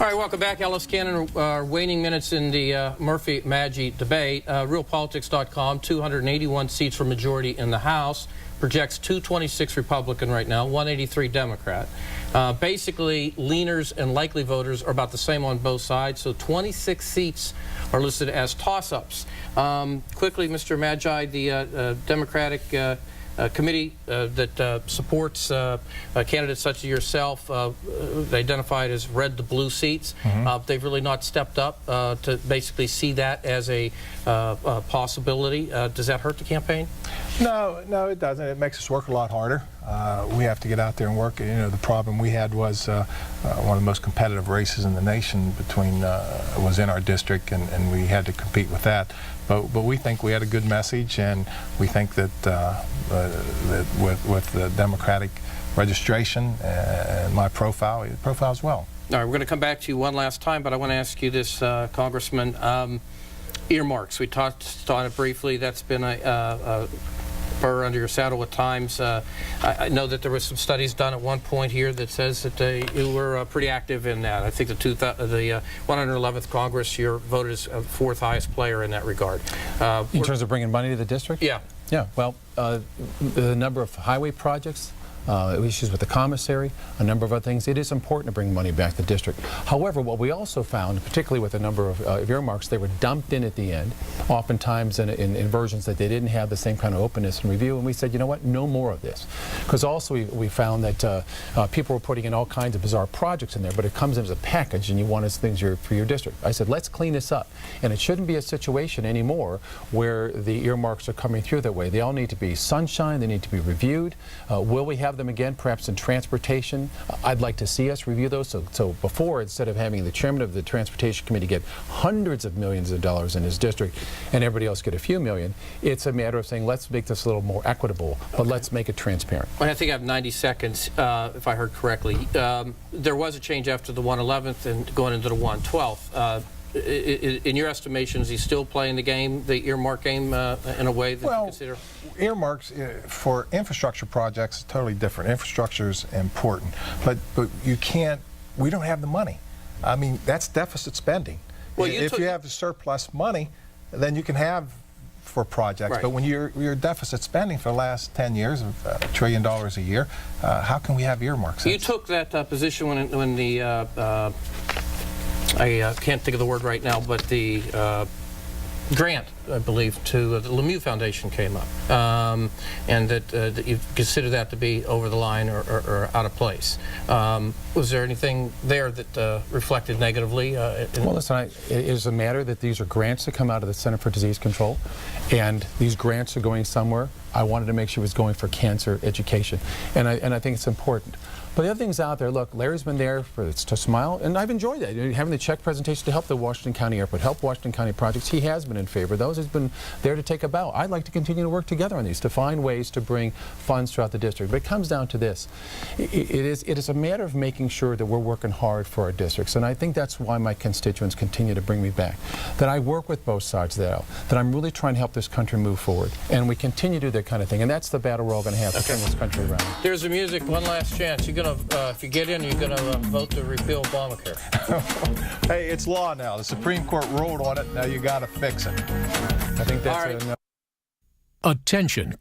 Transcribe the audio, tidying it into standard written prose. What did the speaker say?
right, welcome back. Ellis Cannon, waning minutes in the Murphy-Maggi debate. Realpolitics.com, 281 seats for majority in the House, projects 226 Republican right now, 183 Democrat. Basically, leaners and likely voters are about the same on both sides, so 26 seats are listed as toss-ups. Quickly, Mr. Magi, the Democratic committee that supports candidates such as yourself, they identified as red to blue seats. They've really not stepped up to basically see that as a possibility. Does that hurt the campaign? No, it doesn't. It makes us work a lot harder. We have to get out there and work. You know, the problem we had was one of the most competitive races in the nation was in our district, and we had to compete with that. But we think we had a good message, and we think that, that with the Democratic registration and my profile, it profiles well. All right, we're going to come back to you one last time, but I want to ask you this, Congressman. Earmarks, we touched on it briefly. That's been a burr under your saddle at times. I know that there were some studies done at one point here that says that you were pretty active in that. I think the 111th Congress, your vote is fourth highest player in that regard. In terms of bringing money to the district? Yeah. Yeah, well, the number of highway projects, issues with the commissary, a number of other things. It is important to bring money back to the district. However, what we also found, particularly with a number of earmarks, they were dumped in at the end, oftentimes in versions that they didn't have the same kind of openness and review, and we said, you know what, no more of this. Because also we found that people were putting in all kinds of bizarre projects in there, but it comes in as a package and you want things for your district. I said, let's clean this up. And it shouldn't be a situation anymore where the earmarks are coming through that way. They all need to be sunshine, they need to be reviewed. Will we have them again, perhaps in transportation? I'd like to see us review those. So before, instead of having the chairman of the Transportation Committee get hundreds of millions of dollars in his district and everybody else get a few million, it's a matter of saying, let's make this a little more equitable, but let's make it transparent. Well, I think I have 90 seconds, if I heard correctly. There was a change after the 111th and going into the 112th. In your estimation, is he still playing the game, the earmark game, in a way that you consider? Earmarks for infrastructure projects is totally different. Infrastructure is important, but you can't. We don't have the money. I mean, that's deficit spending. Well, if you have the surplus money, then you can have for projects. Right. But when you're deficit spending for the last 10 years of $1 trillion a year, how can we have earmarks? You took that position when the I can't think of the word right now, but the grant, I believe, to the Lemieux Foundation came up, and that you consider that to be over the line or out of place. Was there anything there that reflected negatively? Well, listen, it is a matter that these are grants that come out of the Center for Disease Control, and these grants are going somewhere. I wanted to make sure it was going for cancer education, and I think it's important. But the other things out there, look, Larry's been there to smile, and I've enjoyed that. Having the check presentation to help the Washington County Airport, help Washington County projects, he has been in favor of those. He's been there to take a bow. I'd like to continue to work together on these, to find ways to bring funds throughout the district. But it comes down to this. It is a matter of making sure that we're working hard for our districts, and I think that's why my constituents continue to bring me back. That I work with both sides of that I'm really trying to help this country move forward, and we continue to do that kind of thing, and that's the battle we're all going to have to turn this country around. There's the music. One last chance. You're going to, if you get in, you're going to vote to repeal Obamacare. Hey, it's law now. The Supreme Court ruled on it. Now you got to fix it. I think that's all right. Attention,